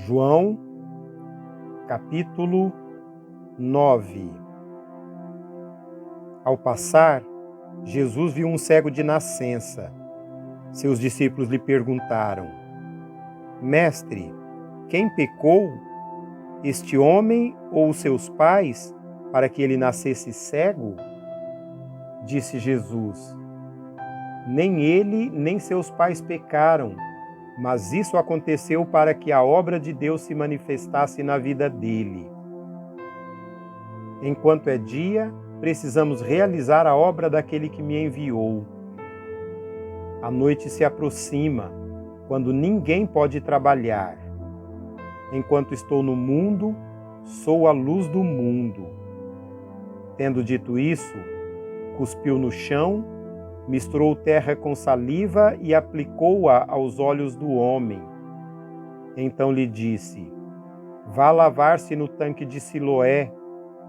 João, capítulo 9. Ao passar, Jesus viu um cego de nascença. Seus discípulos lhe perguntaram: Mestre, quem pecou, este homem ou os seus pais, para que ele nascesse cego? Disse Jesus: Nem ele nem seus pais pecaram, mas isso aconteceu para que a obra de Deus se manifestasse na vida dele. Enquanto é dia, precisamos realizar a obra daquele que me enviou. A noite se aproxima, quando ninguém pode trabalhar. Enquanto estou no mundo, sou a luz do mundo. Tendo dito isso, cuspiu no chão, misturou terra com saliva e aplicou-a aos olhos do homem. Então lhe disse: Vá lavar-se no tanque de Siloé,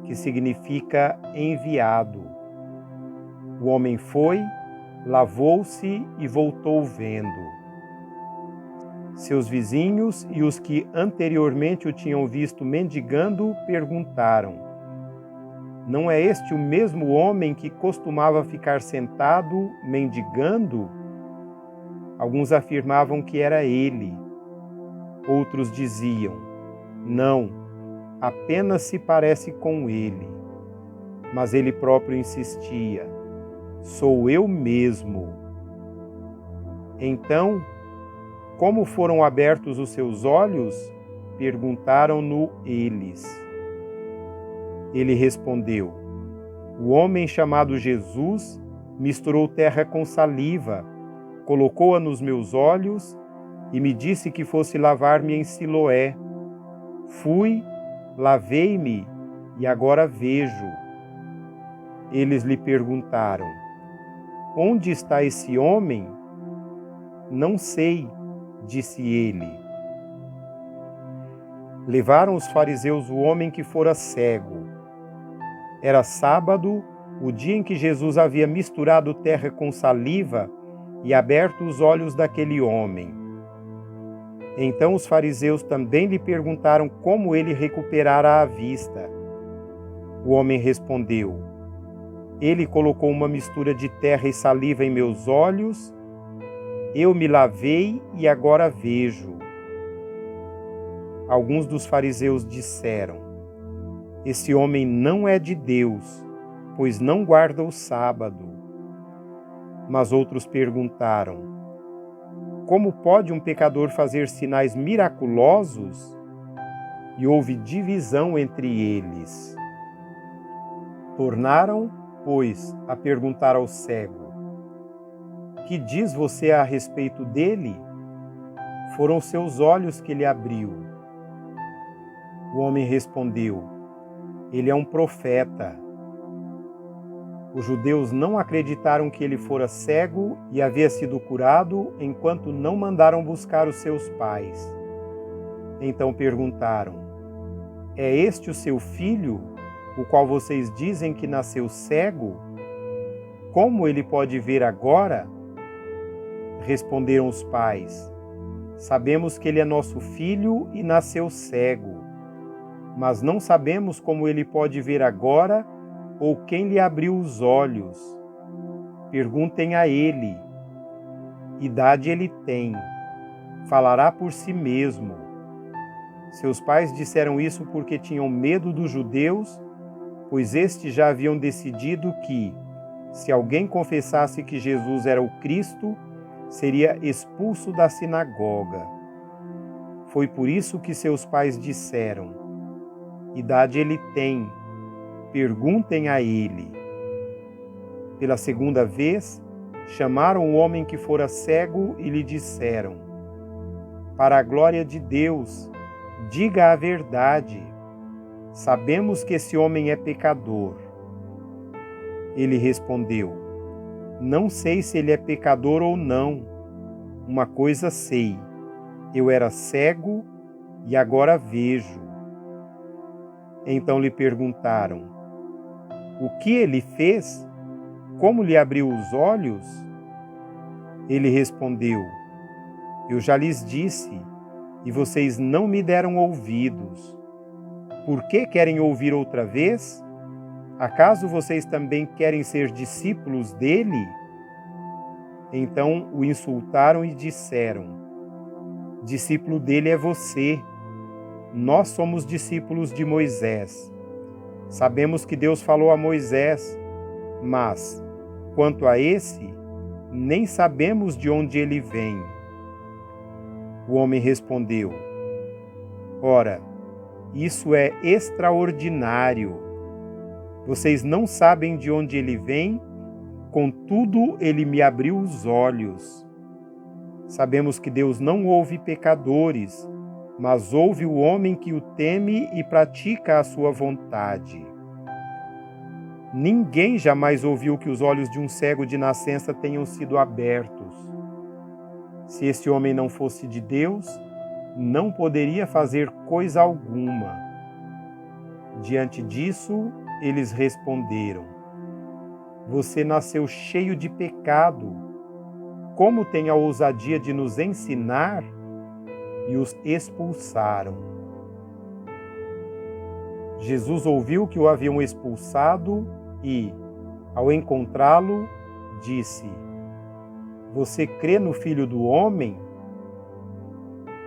que significa enviado. O homem foi, lavou-se e voltou vendo. Seus vizinhos e os que anteriormente o tinham visto mendigando perguntaram: Não é este o mesmo homem que costumava ficar sentado, mendigando? Alguns afirmavam que era ele. Outros diziam: Não, apenas se parece com ele. Mas ele próprio insistia: Sou eu mesmo. Então, como foram abertos os seus olhos? Perguntaram-no eles. Ele respondeu: O homem chamado Jesus misturou terra com saliva, colocou-a nos meus olhos e me disse que fosse lavar-me em Siloé. Fui, lavei-me e agora vejo. Eles lhe perguntaram: Onde está esse homem? Não sei, disse ele. Levaram os fariseus o homem que fora cego. Era sábado, o dia em que Jesus havia misturado terra com saliva e aberto os olhos daquele homem. Então os fariseus também lhe perguntaram como ele recuperara a vista. O homem respondeu: Ele colocou uma mistura de terra e saliva em meus olhos, eu me lavei e agora vejo. Alguns dos fariseus disseram: Esse homem não é de Deus, pois não guarda o sábado. Mas outros perguntaram: Como pode um pecador fazer sinais miraculosos? E houve divisão entre eles. Tornaram, pois, a perguntar ao cego: Que diz você a respeito dele? Foram seus olhos que ele abriu. O homem respondeu: Ele é um profeta. Os judeus não acreditaram que ele fora cego e havia sido curado, enquanto não mandaram buscar os seus pais. Então perguntaram: É este o seu filho, o qual vocês dizem que nasceu cego? Como ele pode ver agora? Responderam os pais: Sabemos que ele é nosso filho e nasceu cego, mas não sabemos como ele pode ver agora ou quem lhe abriu os olhos. Perguntem a ele. Idade ele tem, falará por si mesmo. Seus pais disseram isso porque tinham medo dos judeus, pois estes já haviam decidido que, se alguém confessasse que Jesus era o Cristo, seria expulso da sinagoga. Foi por isso que seus pais disseram: Idade ele tem, perguntem a ele. Pela segunda vez, chamaram o homem que fora cego e lhe disseram: Para a glória de Deus, diga a verdade. Sabemos que esse homem é pecador. Ele respondeu: Não sei se ele é pecador ou não. Uma coisa sei: eu era cego e agora vejo. Então lhe perguntaram: O que ele fez? Como lhe abriu os olhos? Ele respondeu: Eu já lhes disse, e vocês não me deram ouvidos. Por que querem ouvir outra vez? Acaso vocês também querem ser discípulos dele? Então o insultaram e disseram: discípulo dele é você. Nós somos discípulos de Moisés. Sabemos que Deus falou a Moisés, mas, quanto a esse, nem sabemos de onde ele vem. O homem respondeu: ora, isso é extraordinário. Vocês não sabem de onde ele vem, contudo ele me abriu os olhos. Sabemos que Deus não ouve pecadores, mas ouve o homem que o teme e pratica a sua vontade. Ninguém jamais ouviu que os olhos de um cego de nascença tenham sido abertos. Se esse homem não fosse de Deus, não poderia fazer coisa alguma. Diante disso, eles responderam: você nasceu cheio de pecado. Como tem a ousadia de nos ensinar? E os expulsaram. Jesus ouviu que o haviam expulsado e, ao encontrá-lo, disse: você crê no Filho do Homem?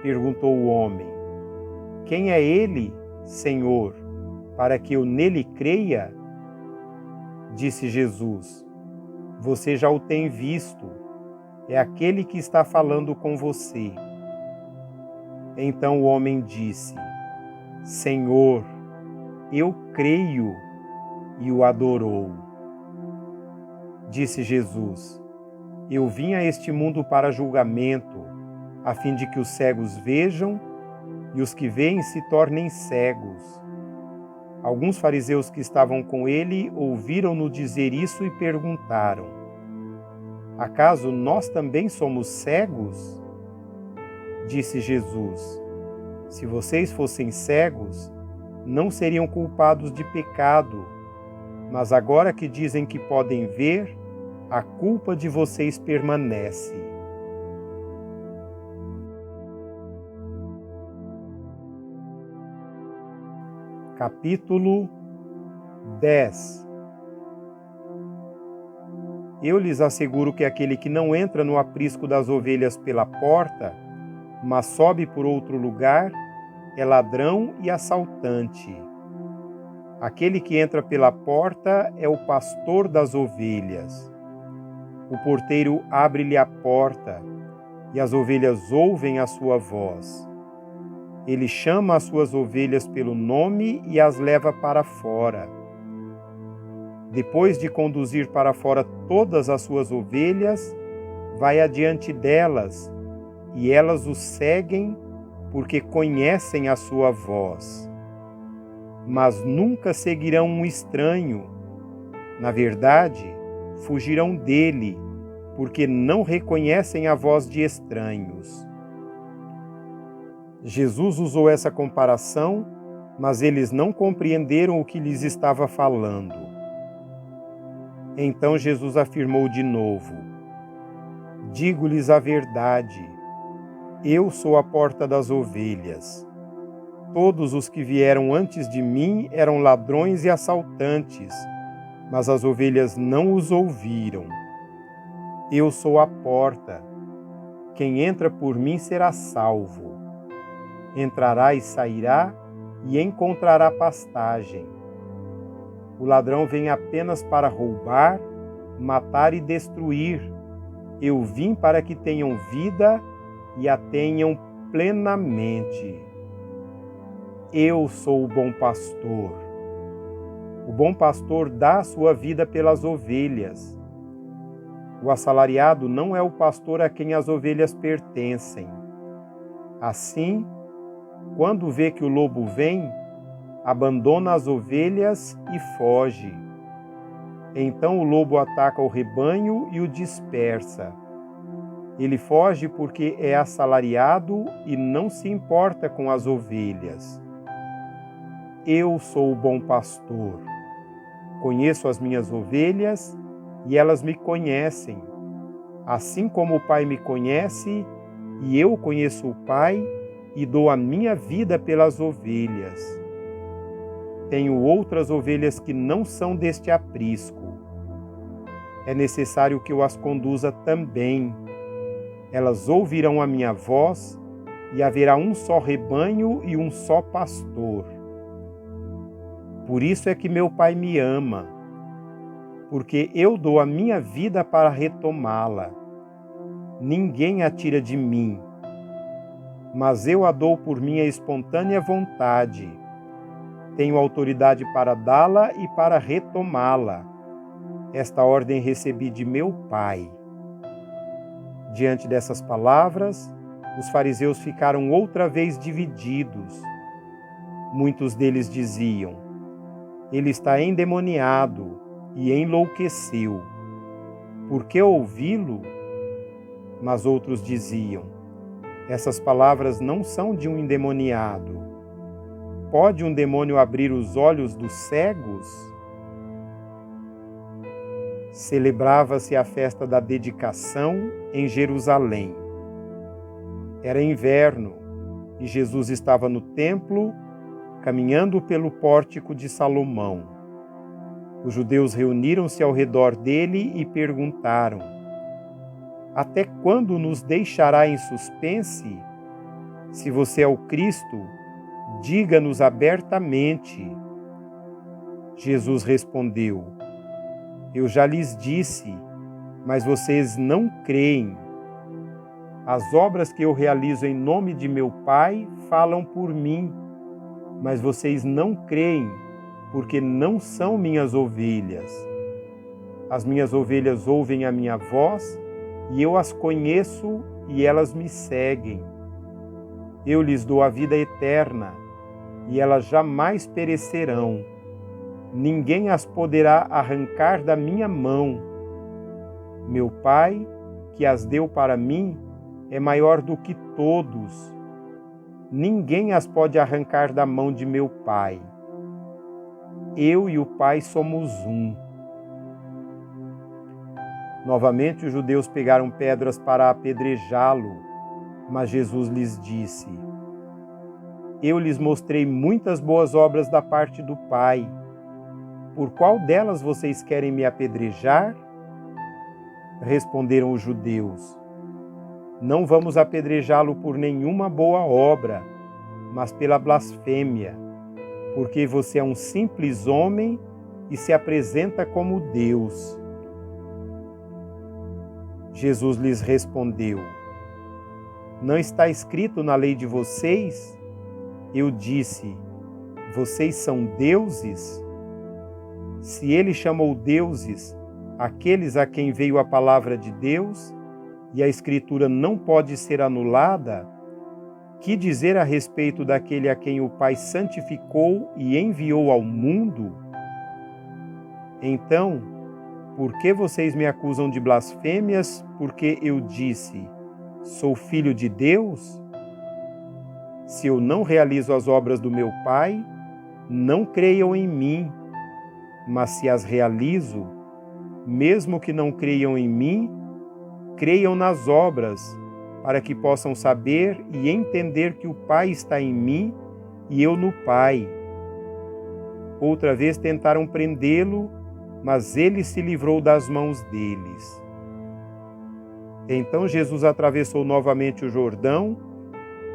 Perguntou o homem: quem é ele, Senhor, para que eu nele creia? Disse Jesus: você já o tem visto, é aquele que está falando com você. Então o homem disse: Senhor, eu creio, e o adorou. Disse Jesus: eu vim a este mundo para julgamento, a fim de que os cegos vejam e os que veem se tornem cegos. Alguns fariseus que estavam com ele ouviram-no dizer isso e perguntaram: acaso nós também somos cegos? Disse Jesus: se vocês fossem cegos, não seriam culpados de pecado, mas agora que dizem que podem ver, a culpa de vocês permanece. Capítulo 10. Eu lhes asseguro que aquele que não entra no aprisco das ovelhas pela porta, mas sobe por outro lugar, é ladrão e assaltante. Aquele que entra pela porta é o pastor das ovelhas. O porteiro abre-lhe a porta, e as ovelhas ouvem a sua voz. Ele chama as suas ovelhas pelo nome e as leva para fora. Depois de conduzir para fora todas as suas ovelhas, vai adiante delas, e elas o seguem porque conhecem a sua voz. Mas nunca seguirão um estranho. Na verdade, fugirão dele, porque não reconhecem a voz de estranhos. Jesus usou essa comparação, mas eles não compreenderam o que lhes estava falando. Então Jesus afirmou de novo: digo-lhes a verdade, eu sou a porta das ovelhas. Todos os que vieram antes de mim eram ladrões e assaltantes, mas as ovelhas não os ouviram. Eu sou a porta. Quem entra por mim será salvo. Entrará e sairá e encontrará pastagem. O ladrão vem apenas para roubar, matar e destruir. Eu vim para que tenham vida e a tenham plenamente. Eu sou o bom pastor. O bom pastor dá a sua vida pelas ovelhas. O assalariado não é o pastor a quem as ovelhas pertencem. Assim, quando vê que o lobo vem, abandona as ovelhas e foge. Então o lobo ataca o rebanho e o dispersa. Ele foge porque é assalariado e não se importa com as ovelhas. Eu sou o bom pastor. Conheço as minhas ovelhas e elas me conhecem. Assim como o Pai me conhece e eu conheço o Pai, e dou a minha vida pelas ovelhas. Tenho outras ovelhas que não são deste aprisco. É necessário que eu as conduza também. Elas ouvirão a minha voz, e haverá um só rebanho e um só pastor. Por isso é que meu Pai me ama, porque eu dou a minha vida para retomá-la. Ninguém a tira de mim, mas eu a dou por minha espontânea vontade. Tenho autoridade para dá-la e para retomá-la. Esta ordem recebi de meu Pai. Diante dessas palavras, os fariseus ficaram outra vez divididos. Muitos deles diziam: ele está endemoniado e enlouqueceu. Por que ouvi-lo? Mas outros diziam: essas palavras não são de um endemoniado. Pode um demônio abrir os olhos dos cegos? Celebrava-se a festa da dedicação em Jerusalém. Era inverno e Jesus estava no templo, caminhando pelo pórtico de Salomão. Os judeus reuniram-se ao redor dele e perguntaram: até quando nos deixará em suspense? Se você é o Cristo, diga-nos abertamente. Jesus respondeu: eu já lhes disse, mas vocês não creem. As obras que eu realizo em nome de meu Pai falam por mim, mas vocês não creem, porque não são minhas ovelhas. As minhas ovelhas ouvem a minha voz, e eu as conheço e elas me seguem. Eu lhes dou a vida eterna, e elas jamais perecerão. Ninguém as poderá arrancar da minha mão. Meu Pai, que as deu para mim, é maior do que todos. Ninguém as pode arrancar da mão de meu Pai. Eu e o Pai somos um. Novamente os judeus pegaram pedras para apedrejá-lo, mas Jesus lhes disse: eu lhes mostrei muitas boas obras da parte do Pai. Por qual delas vocês querem me apedrejar? Responderam os judeus: não vamos apedrejá-lo por nenhuma boa obra, mas pela blasfêmia, porque você é um simples homem e se apresenta como Deus. Jesus lhes respondeu: não está escrito na lei de vocês? Eu disse: vocês são deuses? Se ele chamou deuses aqueles a quem veio a palavra de Deus, e a Escritura não pode ser anulada, que dizer a respeito daquele a quem o Pai santificou e enviou ao mundo? Então, por que vocês me acusam de blasfêmias porque eu disse: sou filho de Deus? Se eu não realizo as obras do meu Pai, não creiam em mim. Mas se as realizo, mesmo que não creiam em mim, creiam nas obras, para que possam saber e entender que o Pai está em mim e eu no Pai. Outra vez tentaram prendê-lo, mas ele se livrou das mãos deles. Então Jesus atravessou novamente o Jordão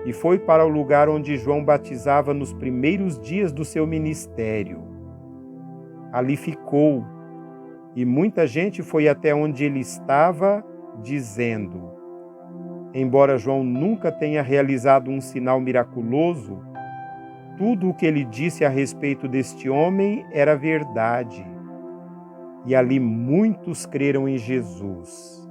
e foi para o lugar onde João batizava nos primeiros dias do seu ministério. Ali ficou, e muita gente foi até onde ele estava, dizendo: embora João nunca tenha realizado um sinal miraculoso, tudo o que ele disse a respeito deste homem era verdade. E ali muitos creram em Jesus.